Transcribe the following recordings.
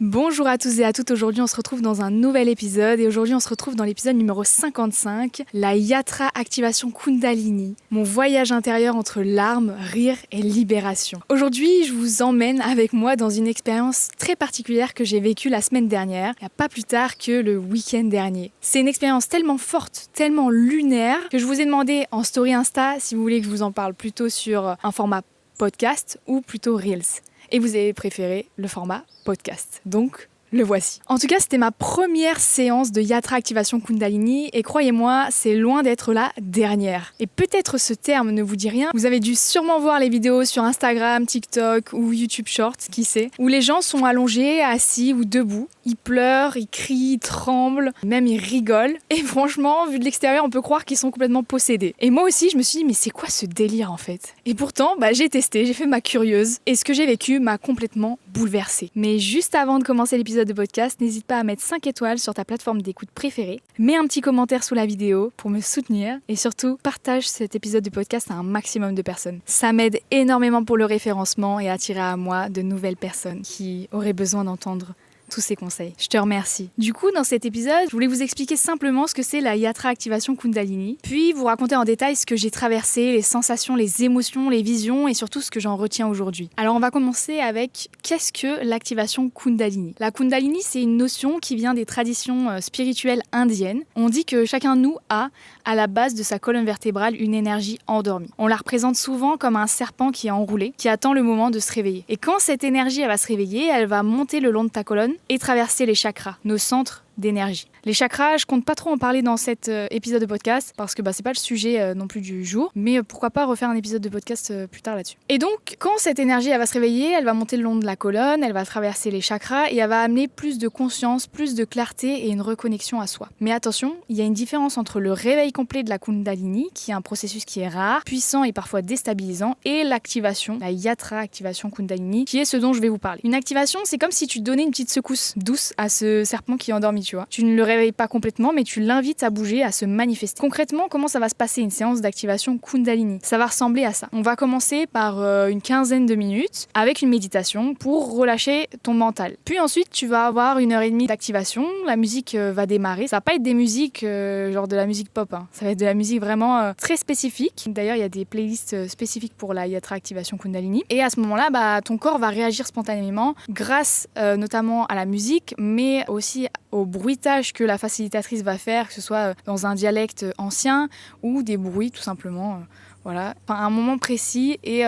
Bonjour à tous et à toutes, aujourd'hui on se retrouve dans un nouvel épisode et aujourd'hui on se retrouve dans l'épisode numéro 55, la Yatra Activation Kundalini, mon voyage intérieur entre larmes, rire et libération. Aujourd'hui je vous emmène avec moi dans une expérience très particulière que j'ai vécue la semaine dernière, il n'y a pas plus tard que le week-end dernier. C'est une expérience tellement forte, tellement lunaire que je vous ai demandé en story Insta si vous voulez que je vous en parle plutôt sur un format podcast ou plutôt Reels. Et vous avez préféré le format podcast. Donc, le voici. En tout cas, c'était ma première séance de Yatra Activation Kundalini et croyez-moi, c'est loin d'être la dernière. Et peut-être ce terme ne vous dit rien, vous avez dû sûrement voir les vidéos sur Instagram, TikTok ou YouTube Shorts, qui sait, où les gens sont allongés, assis ou debout. Ils pleurent, ils crient, ils tremblent, même ils rigolent. Et franchement, vu de l'extérieur, on peut croire qu'ils sont complètement possédés. Et moi aussi, je me suis dit, mais c'est quoi ce délire en fait? Et pourtant, j'ai testé, j'ai fait ma curieuse. Et ce que j'ai vécu m'a complètement bouleversée. Mais juste avant de commencer l'épisode de podcast, n'hésite pas à mettre 5 étoiles sur ta plateforme d'écoute préférée. Mets un petit commentaire sous la vidéo pour me soutenir. Et surtout, partage cet épisode de podcast à un maximum de personnes. Ça m'aide énormément pour le référencement et attirer à moi de nouvelles personnes qui auraient besoin d'entendre tous ces conseils. Je te remercie. Du coup, dans cet épisode, je voulais vous expliquer simplement ce que c'est la Yatra Activation Kundalini, puis vous raconter en détail ce que j'ai traversé, les sensations, les émotions, les visions et surtout ce que j'en retiens aujourd'hui. Alors, on va commencer avec qu'est-ce que l'activation Kundalini? La Kundalini, c'est une notion qui vient des traditions spirituelles indiennes. On dit que chacun de nous a, à la base de sa colonne vertébrale, une énergie endormie. On la représente souvent comme un serpent qui est enroulé, qui attend le moment de se réveiller. Et quand cette énergie, elle va se réveiller, elle va monter le long de ta colonne et traverser les chakras, nos centres d'énergie. Les chakras, je compte pas trop en parler dans cet épisode de podcast parce que c'est pas le sujet non plus du jour, mais pourquoi pas refaire un épisode de podcast plus tard là-dessus. Et donc, quand cette énergie elle va se réveiller, elle va monter le long de la colonne, elle va traverser les chakras et elle va amener plus de conscience, plus de clarté et une reconnexion à soi. Mais attention, il y a une différence entre le réveil complet de la Kundalini, qui est un processus qui est rare, puissant et parfois déstabilisant, et l'activation, la Yatra Activation Kundalini, qui est ce dont je vais vous parler. Une activation, c'est comme si tu donnais une petite secousse douce à ce serpent qui est endormi, tu vois. Tu ne le réveilles pas complètement, mais tu l'invites à bouger, à se manifester. Concrètement, comment ça va se passer une séance d'activation Kundalini? Ça va ressembler à ça. On va commencer par une quinzaine de minutes avec une méditation pour relâcher ton mental. Puis ensuite, tu vas avoir 1h30 d'activation. La musique va démarrer. Ça va pas être des musiques genre de la musique pop. Ça va être de la musique vraiment très spécifique. D'ailleurs, il y a des playlists spécifiques pour la Yatra Activation Kundalini. Et à ce moment-là, ton corps va réagir spontanément grâce notamment à la musique, mais aussi au bruitage que la facilitatrice va faire, que ce soit dans un dialecte ancien ou des bruits tout simplement. Voilà, à un moment précis et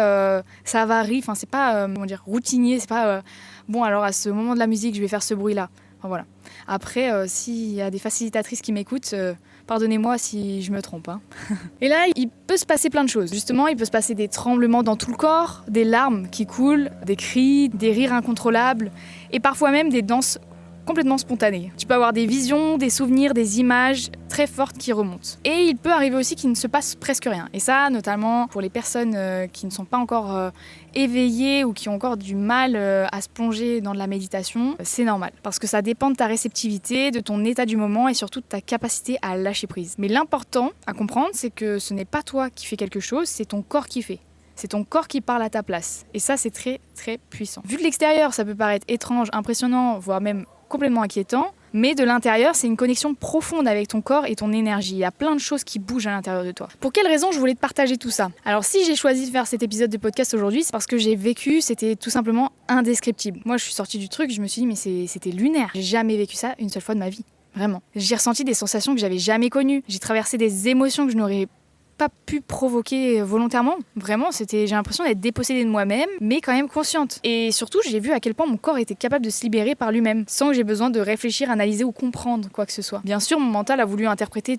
ça varie. Enfin, c'est pas routinier. C'est pas bon. Alors à ce moment de la musique, je vais faire ce bruit-là. Enfin, voilà. Après, s'il y a des facilitatrices qui m'écoutent, pardonnez-moi si je me trompe. Et là, il peut se passer plein de choses. Justement, il peut se passer des tremblements dans tout le corps, des larmes qui coulent, des cris, des rires incontrôlables et parfois même des danses complètement spontanées. Tu peux avoir des visions, des souvenirs, des images très fortes qui remontent. Et il peut arriver aussi qu'il ne se passe presque rien. Et ça, notamment pour les personnes qui ne sont pas encore éveillées ou qui ont encore du mal à se plonger dans de la méditation, c'est normal. Parce que ça dépend de ta réceptivité, de ton état du moment et surtout de ta capacité à lâcher prise. Mais l'important à comprendre, c'est que ce n'est pas toi qui fais quelque chose, c'est ton corps qui fait. C'est ton corps qui parle à ta place. Et ça, c'est très, très puissant. Vu de l'extérieur, ça peut paraître étrange, impressionnant, voire même complètement inquiétant, mais de l'intérieur, c'est une connexion profonde avec ton corps et ton énergie. Il y a plein de choses qui bougent à l'intérieur de toi. Pour quelle raison je voulais te partager tout ça? Alors si j'ai choisi de faire cet épisode de podcast aujourd'hui, c'est parce que j'ai vécu, c'était tout simplement indescriptible. Moi, je suis sortie du truc, je me suis dit, mais c'était lunaire. J'ai jamais vécu ça une seule fois de ma vie. Vraiment. J'ai ressenti des sensations que j'avais jamais connues. J'ai traversé des émotions que je n'aurais pas pu provoquer volontairement. Vraiment, j'ai l'impression d'être dépossédée de moi-même, mais quand même consciente. Et surtout, j'ai vu à quel point mon corps était capable de se libérer par lui-même, sans que j'ai besoin de réfléchir, analyser ou comprendre quoi que ce soit. Bien sûr, mon mental a voulu interpréter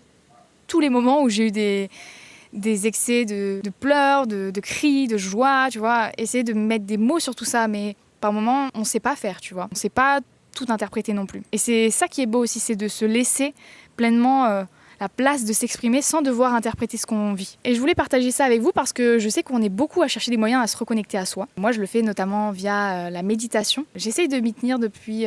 tous les moments où j'ai eu des excès de pleurs, de cris, de joie, tu vois, essayer de mettre des mots sur tout ça, mais par moments, on sait pas faire, tu vois. On sait pas tout interpréter non plus. Et c'est ça qui est beau aussi, c'est de se laisser pleinement la place de s'exprimer sans devoir interpréter ce qu'on vit. Et je voulais partager ça avec vous parce que je sais qu'on est beaucoup à chercher des moyens à se reconnecter à soi. Moi, je le fais notamment via la méditation. J'essaye de m'y tenir depuis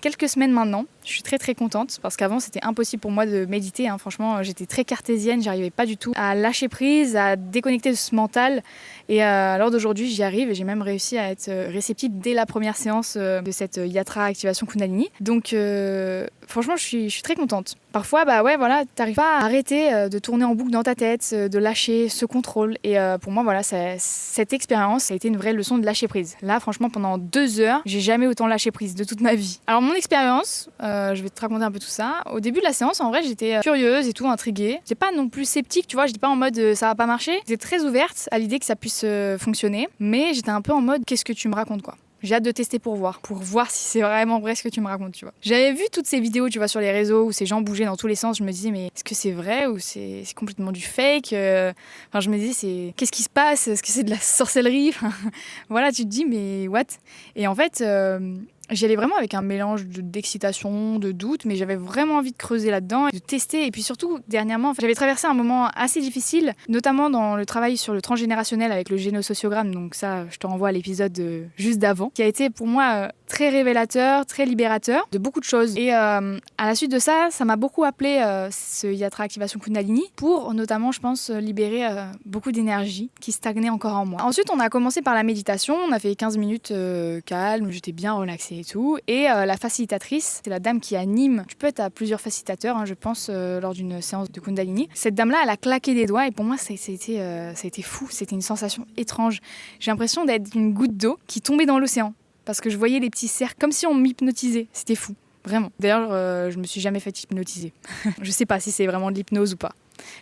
quelques semaines maintenant. Je suis très très contente parce qu'avant c'était impossible pour moi de méditer. Franchement, j'étais très cartésienne, j'arrivais pas du tout à lâcher prise, à déconnecter de ce mental. Et à l'heure d'aujourd'hui, j'y arrive et j'ai même réussi à être réceptive dès la première séance de cette Yatra Activation Kundalini. Donc franchement, je suis très contente. Parfois, t'arrives pas à arrêter de tourner en boucle dans ta tête, de lâcher ce contrôle. Et pour moi, cette expérience a été une vraie leçon de lâcher prise. Là, franchement, pendant 2 heures, j'ai jamais autant lâché prise de toute ma vie. Alors mon expérience, je vais te raconter un peu tout ça. Au début de la séance, en vrai, j'étais curieuse et tout, intriguée. J'étais pas non plus sceptique, tu vois, j'étais pas en mode ça va pas marcher. J'étais très ouverte à l'idée que ça puisse fonctionner, mais j'étais un peu en mode qu'est-ce que tu me racontes quoi. J'ai hâte de tester pour voir si c'est vraiment vrai ce que tu me racontes, tu vois. J'avais vu toutes ces vidéos, tu vois, sur les réseaux où ces gens bougeaient dans tous les sens. Je me disais, mais est-ce que c'est vrai ou c'est complètement du fake je me disais, qu'est-ce qui se passe? Est-ce que c'est de la sorcellerie? Voilà, tu te dis, mais what? Et en fait, j'y allais vraiment avec un mélange d'excitation, de doute, mais j'avais vraiment envie de creuser là-dedans, de tester. Et puis surtout, dernièrement, j'avais traversé un moment assez difficile, notamment dans le travail sur le transgénérationnel avec le génosociogramme. Donc ça, je te renvoie à l'épisode juste d'avant, qui a été pour moi très révélateur, très libérateur de beaucoup de choses. Et à la suite de ça, ça m'a beaucoup appelé ce Yatra Activation Kundalini pour notamment, je pense, libérer beaucoup d'énergie qui stagnait encore en moi. Ensuite, on a commencé par la méditation. On a fait 15 minutes calme, j'étais bien relaxée et tout. Et la facilitatrice, c'est la dame qui anime. Tu peux être à plusieurs facilitateurs, je pense, lors d'une séance de Kundalini. Cette dame-là, elle a claqué des doigts et pour moi, ça a été fou. C'était une sensation étrange. J'ai l'impression d'être une goutte d'eau qui tombait dans l'océan. Parce que je voyais les petits cercles, comme si on m'hypnotisait. C'était fou, vraiment. D'ailleurs, je me suis jamais fait hypnotiser. Je sais pas si c'est vraiment de l'hypnose ou pas.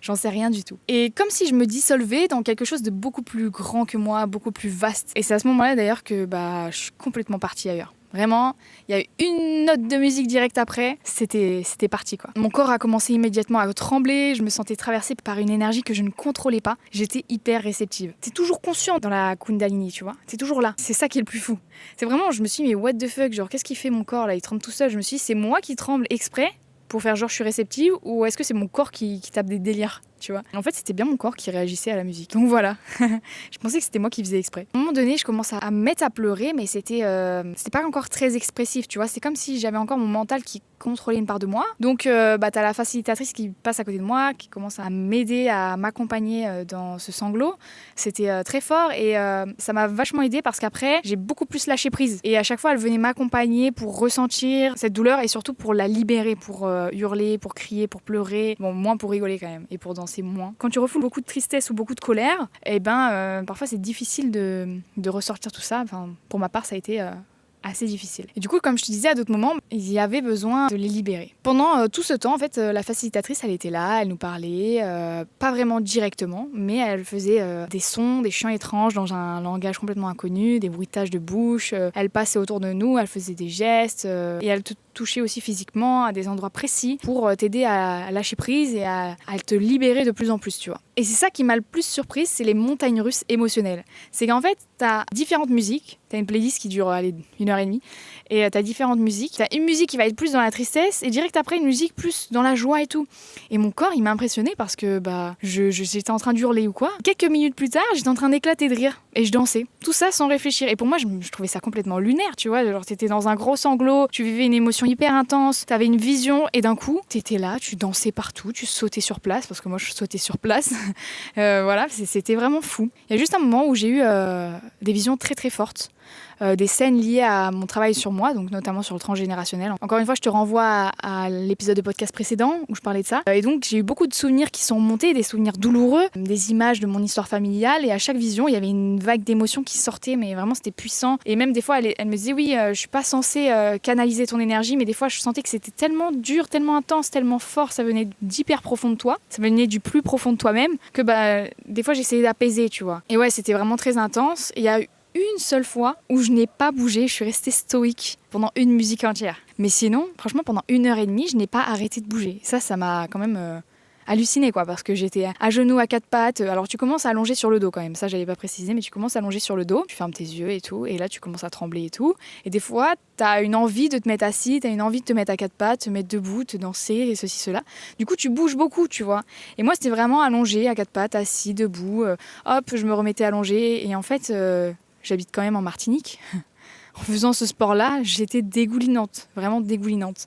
J'en sais rien du tout. Et comme si je me dissolvais dans quelque chose de beaucoup plus grand que moi, beaucoup plus vaste. Et c'est à ce moment-là d'ailleurs que je suis complètement partie ailleurs. Vraiment, il y a eu une note de musique directe après, c'était parti quoi. Mon corps a commencé immédiatement à trembler, je me sentais traversée par une énergie que je ne contrôlais pas. J'étais hyper réceptive. T'es toujours conscient dans la Kundalini, tu vois. T'es toujours là. C'est ça qui est le plus fou. C'est vraiment, je me suis dit, mais what the fuck, genre qu'est-ce qu'il fait mon corps là? Il tremble tout seul. Je me suis dit, c'est moi qui tremble exprès pour faire genre je suis réceptive ou est-ce que c'est mon corps qui tape des délires, tu vois? En fait, c'était bien mon corps qui réagissait à la musique. Donc voilà, je pensais que c'était moi qui faisais exprès. À un moment donné, je commence à me mettre à pleurer, mais c'était pas encore très expressif, tu vois? C'est comme si j'avais encore mon mental qui contrôlait une part de moi. Donc t'as la facilitatrice qui passe à côté de moi, qui commence à m'aider, à m'accompagner dans ce sanglot. C'était très fort et ça m'a vachement aidée parce qu'après, j'ai beaucoup plus lâché prise. Et à chaque fois, elle venait m'accompagner pour ressentir cette douleur et surtout pour la libérer, pour hurler, pour crier, pour pleurer. Bon, moins pour rigoler quand même et pour danser moins. Quand tu refoules beaucoup de tristesse ou beaucoup de colère, parfois c'est difficile de ressortir tout ça. Enfin, pour ma part, ça a été assez difficile. Et du coup, comme je te disais, à d'autres moments, il y avait besoin de les libérer. Pendant tout ce temps, en fait, la facilitatrice, elle était là, elle nous parlait, pas vraiment directement, mais elle faisait des sons, des chants étranges dans un langage complètement inconnu, des bruitages de bouche. Elle passait autour de nous, elle faisait des gestes, et elle te touchait aussi physiquement à des endroits précis pour t'aider à lâcher prise et à te libérer de plus en plus, tu vois. Et c'est ça qui m'a le plus surprise, c'est les montagnes russes émotionnelles. C'est qu'en fait, t'as différentes musiques, t'as une playlist qui dure 1h30, et t'as différentes musiques. T'as une musique qui va être plus dans la tristesse, et direct après une musique plus dans la joie et tout. Et mon corps, il m'a impressionnée parce que j'étais en train d'hurler ou quoi. Quelques minutes plus tard, j'étais en train d'éclater de rire, et je dansais. Tout ça sans réfléchir. Et pour moi, je trouvais ça complètement lunaire, tu vois. Genre, t'étais dans un gros sanglot, tu vivais une émotion hyper intense, t'avais une vision, et d'un coup, t'étais là, tu dansais partout, tu sautais sur place, parce que moi, je sautais sur place. Voilà, c'était vraiment fou. Il y a juste un moment où j'ai eu des visions très très fortes, des scènes liées à mon travail sur moi, donc notamment sur le transgénérationnel. Encore une fois, je te renvoie à l'épisode de podcast précédent où je parlais de ça. Et donc, j'ai eu beaucoup de souvenirs qui sont montés, des souvenirs douloureux, des images de mon histoire familiale. Et à chaque vision, il y avait une vague d'émotions qui sortait, mais vraiment, c'était puissant. Et même des fois, elle me disait, oui, je suis pas censée canaliser ton énergie, mais des fois, je sentais que c'était tellement dur, tellement intense, tellement fort, ça venait d'hyper profond de toi, ça venait du plus profond de toi-même, que des fois, j'essayais d'apaiser, tu vois. Et ouais, c'était vraiment très intense. Et il y a eu une seule fois où je n'ai pas bougé, je suis restée stoïque pendant une musique entière. Mais sinon, franchement, pendant 1h30, je n'ai pas arrêté de bouger. Ça m'a quand même hallucinée, quoi, parce que j'étais à genoux, à 4 pattes. Alors tu commences à allonger sur le dos quand même, ça j'avais pas précisé, mais tu commences à allonger sur le dos, tu fermes tes yeux et tout, et là tu commences à trembler et tout. Et des fois, t'as une envie de te mettre assis, t'as une envie de te mettre à 4 pattes, te mettre debout, te danser, et ceci, cela. Du coup, tu bouges beaucoup, tu vois. Et moi, c'était vraiment allongé, à 4 pattes, assis, debout. Hop, je me remettais allongée, et en fait... j'habite quand même en Martinique. En faisant ce sport-là, j'étais dégoulinante, vraiment dégoulinante.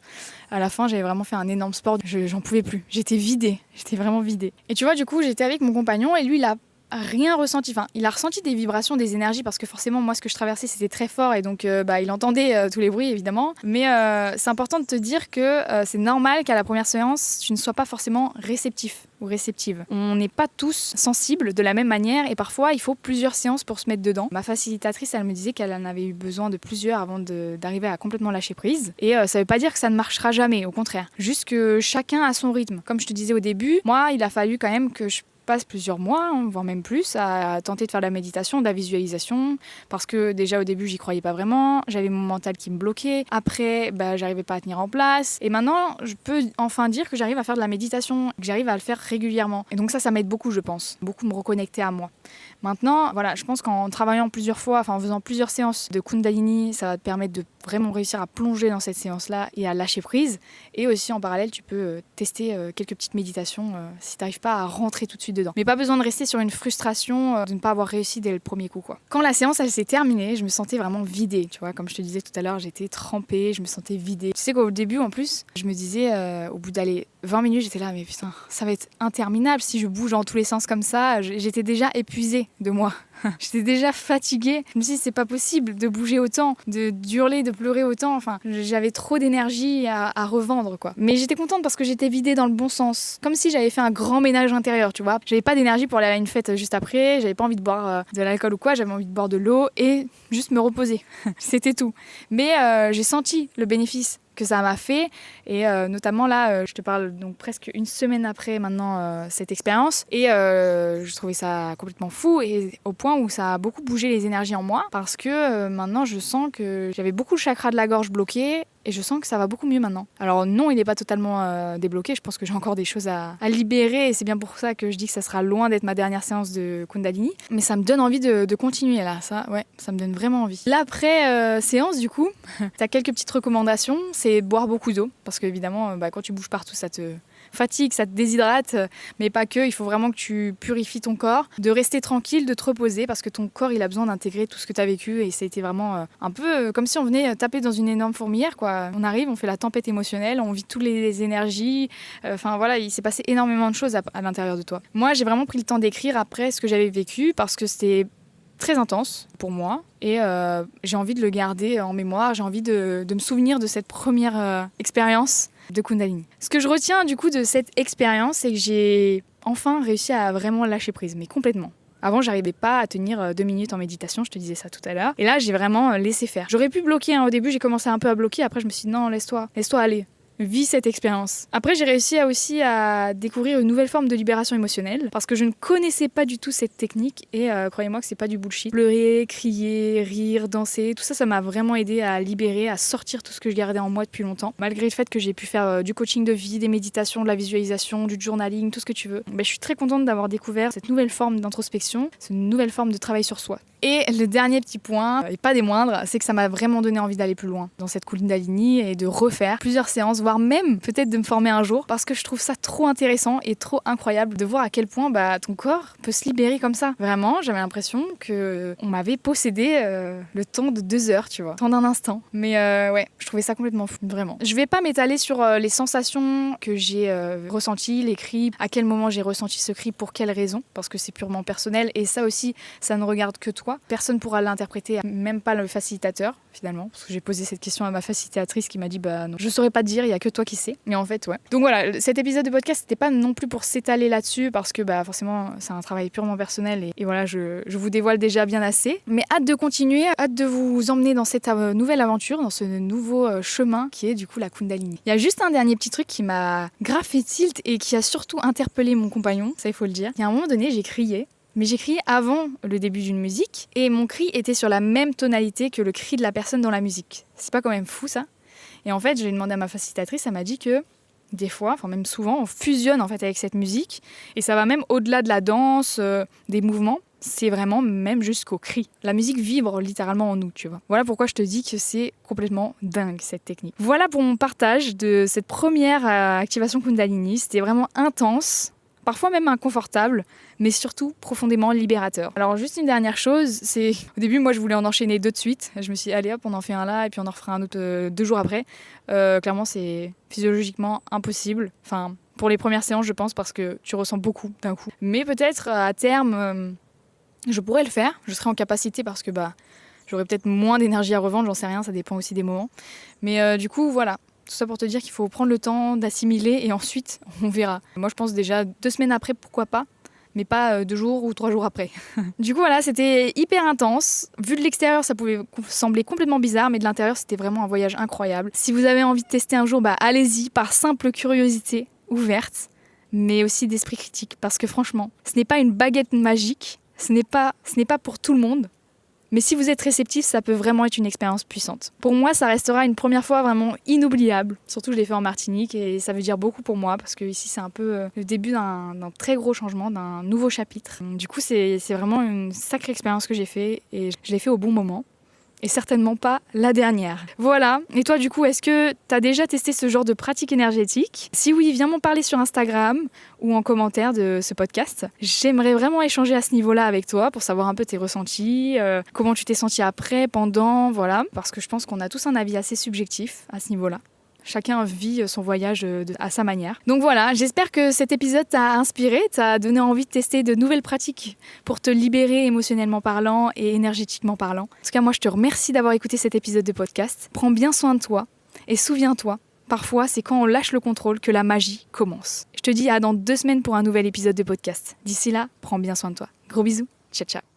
À la fin, j'avais vraiment fait un énorme sport, j'en pouvais plus. J'étais vidée, j'étais vraiment vidée. Et tu vois, du coup, j'étais avec mon compagnon et lui, il a rien ressenti. Enfin, il a ressenti des vibrations, des énergies parce que forcément, moi, ce que je traversais, c'était très fort et donc il entendait tous les bruits, évidemment. Mais c'est important de te dire que c'est normal qu'à la première séance, tu ne sois pas forcément réceptif ou réceptive. On n'est pas tous sensibles de la même manière et parfois, il faut plusieurs séances pour se mettre dedans. Ma facilitatrice, elle me disait qu'elle en avait eu besoin de plusieurs avant d'arriver à complètement lâcher prise. Et ça veut pas dire que ça ne marchera jamais, au contraire. Juste que chacun a son rythme. Comme je te disais au début, moi, il a fallu quand même que je passe plusieurs mois, voire même plus, à tenter de faire de la méditation, de la visualisation, parce que déjà au début j'y croyais pas vraiment, j'avais mon mental qui me bloquait, après j'arrivais pas à tenir en place, et maintenant je peux enfin dire que j'arrive à faire de la méditation, que j'arrive à le faire régulièrement, et donc ça m'aide beaucoup, je pense, beaucoup me reconnecter à moi. Maintenant, voilà, je pense qu'en travaillant plusieurs fois, en faisant plusieurs séances de Kundalini, ça va te permettre de vraiment réussir à plonger dans cette séance-là et à lâcher prise. Et aussi en parallèle, tu peux tester quelques petites méditations si tu n'arrives pas à rentrer tout de suite dedans. Mais pas besoin de rester sur une frustration de ne pas avoir réussi dès le premier coup, quoi. Quand la séance elle s'est terminée, je me sentais vraiment vidée, tu vois. Comme je te disais tout à l'heure, j'étais trempée, je me sentais vidée. Tu sais qu'au début, en plus, je me disais, au bout d'aller 20 minutes, j'étais là, mais putain, ça va être interminable si je bouge dans tous les sens comme ça. J'étais déjà épuisée de moi. J'étais déjà fatiguée. Je me suis dit, c'est pas possible de bouger autant, de hurler, de pleurer autant. Enfin, j'avais trop d'énergie à revendre, quoi. Mais j'étais contente parce que j'étais vidée dans le bon sens. Comme si j'avais fait un grand ménage intérieur, tu vois. J'avais pas d'énergie pour aller à une fête juste après. J'avais pas envie de boire de l'alcool ou quoi. J'avais envie de boire de l'eau et juste me reposer. C'était tout. Mais j'ai senti le bénéfice que ça m'a fait et notamment là je te parle donc presque une semaine après maintenant cette expérience et je trouvais ça complètement fou et au point où ça a beaucoup bougé les énergies en moi parce que maintenant je sens que j'avais beaucoup le chakra de la gorge bloqué et je sens que ça va beaucoup mieux maintenant. Alors non, il n'est pas totalement débloqué, je pense que j'ai encore des choses à libérer et c'est bien pour ça que je dis que ça sera loin d'être ma dernière séance de Kundalini, mais ça me donne envie de continuer là, ça me donne vraiment envie. L'après séance du coup, t'as quelques petites recommandations, c'est boire beaucoup d'eau parce qu'évidemment quand tu bouges partout ça te fatigue, ça te déshydrate, mais pas que, il faut vraiment que tu purifies ton corps, de rester tranquille, de te reposer parce que ton corps il a besoin d'intégrer tout ce que tu as vécu et ça a été vraiment un peu comme si on venait taper dans une énorme fourmilière, quoi. On arrive, on fait la tempête émotionnelle, on vit toutes les énergies, il s'est passé énormément de choses à l'intérieur de toi. Moi j'ai vraiment pris le temps d'écrire après ce que j'avais vécu parce que c'était très intense pour moi et j'ai envie de le garder en mémoire, j'ai envie de me souvenir de cette première expérience de Kundalini. Ce que je retiens du coup de cette expérience, c'est que j'ai enfin réussi à vraiment lâcher prise, mais complètement. Avant, j'arrivais pas à tenir 2 minutes en méditation, je te disais ça tout à l'heure. Et là, j'ai vraiment laissé faire. J'aurais pu bloquer, au début, j'ai commencé un peu à bloquer, après je me suis dit non, laisse-toi aller. Vis cette expérience. Après, j'ai réussi aussi à découvrir une nouvelle forme de libération émotionnelle parce que je ne connaissais pas du tout cette technique et croyez-moi que c'est pas du bullshit. Pleurer, crier, rire, danser, tout ça, ça m'a vraiment aidé à libérer, à sortir tout ce que je gardais en moi depuis longtemps. Malgré le fait que j'ai pu faire du coaching de vie, des méditations, de la visualisation, du journaling, tout ce que tu veux. Je suis très contente d'avoir découvert cette nouvelle forme d'introspection, cette nouvelle forme de travail sur soi. Et le dernier petit point, et pas des moindres, c'est que ça m'a vraiment donné envie d'aller plus loin dans cette Kundalini et de refaire plusieurs séances, voire même peut-être de me former un jour, parce que je trouve ça trop intéressant et trop incroyable de voir à quel point ton corps peut se libérer comme ça. Vraiment, j'avais l'impression qu'on m'avait possédé le temps de 2 heures, tu vois, le temps d'un instant. Mais je trouvais ça complètement fou, vraiment. Je vais pas m'étaler sur les sensations que j'ai ressenties, les cris, à quel moment j'ai ressenti ce cri, pour quelle raison, parce que c'est purement personnel et ça aussi, ça ne regarde que toi. Personne pourra l'interpréter, même pas le facilitateur finalement, parce que j'ai posé cette question à ma facilitatrice qui m'a dit non, je saurais pas te dire, il y a que toi qui sais. Mais en fait donc voilà, cet épisode de podcast c'était pas non plus pour s'étaler là-dessus parce que forcément c'est un travail purement personnel et voilà, je vous dévoile déjà bien assez, mais hâte de continuer, hâte de vous emmener dans cette nouvelle aventure, dans ce nouveau chemin qui est du coup la Kundalini. Il y a juste un dernier petit truc qui m'a grave fait tilt et qui a surtout interpellé mon compagnon, ça il faut le dire. Il y a un moment donné j'ai crié, mais j'ai crié avant le début d'une musique et mon cri était sur la même tonalité que le cri de la personne dans la musique. C'est pas quand même fou ça? Et en fait, j'ai demandé à ma facilitatrice, elle m'a dit que des fois, même souvent, on fusionne en fait avec cette musique et ça va même au-delà de la danse, des mouvements. C'est vraiment même jusqu'au cri. La musique vibre littéralement en nous, tu vois. Voilà pourquoi je te dis que c'est complètement dingue cette technique. Voilà pour mon partage de cette première activation Kundalini. C'était vraiment intense, parfois même inconfortable, mais surtout profondément libérateur. Alors juste une dernière chose, c'est au début moi je voulais en enchaîner 2 de suite. Je me suis dit allez hop on en fait un là et puis on en refera un autre 2 jours après. Clairement c'est physiologiquement impossible. Enfin pour les premières séances je pense parce que tu ressens beaucoup d'un coup. Mais peut-être à terme je pourrais le faire. Je serai en capacité parce que j'aurais peut-être moins d'énergie à revendre, j'en sais rien, ça dépend aussi des moments. Mais du coup voilà. Tout ça pour te dire qu'il faut prendre le temps d'assimiler et ensuite on verra. Moi je pense déjà 2 semaines après pourquoi pas, mais pas 2 jours ou 3 jours après. Du coup voilà, c'était hyper intense. Vu de l'extérieur ça pouvait sembler complètement bizarre, mais de l'intérieur c'était vraiment un voyage incroyable. Si vous avez envie de tester un jour, allez-y par simple curiosité ouverte, mais aussi d'esprit critique. Parce que franchement, ce n'est pas une baguette magique, ce n'est pas pour tout le monde. Mais si vous êtes réceptif, ça peut vraiment être une expérience puissante. Pour moi, ça restera une première fois vraiment inoubliable. Surtout, je l'ai fait en Martinique et ça veut dire beaucoup pour moi parce que ici, c'est un peu le début d'un très gros changement, d'un nouveau chapitre. Du coup, c'est vraiment une sacrée expérience que j'ai fait et je l'ai fait au bon moment. Et certainement pas la dernière. Voilà. Et toi, du coup, est-ce que tu as déjà testé ce genre de pratique énergétique ? Si oui, viens m'en parler sur Instagram ou en commentaire de ce podcast. J'aimerais vraiment échanger à ce niveau-là avec toi pour savoir un peu tes ressentis, comment tu t'es senti après, pendant, voilà. Parce que je pense qu'on a tous un avis assez subjectif à ce niveau-là. Chacun vit son voyage à sa manière. Donc voilà, j'espère que cet épisode t'a inspiré, t'a donné envie de tester de nouvelles pratiques pour te libérer émotionnellement parlant et énergétiquement parlant. En tout cas, moi, je te remercie d'avoir écouté cet épisode de podcast. Prends bien soin de toi et souviens-toi, parfois, c'est quand on lâche le contrôle que la magie commence. Je te dis à dans 2 semaines pour un nouvel épisode de podcast. D'ici là, prends bien soin de toi. Gros bisous, ciao ciao.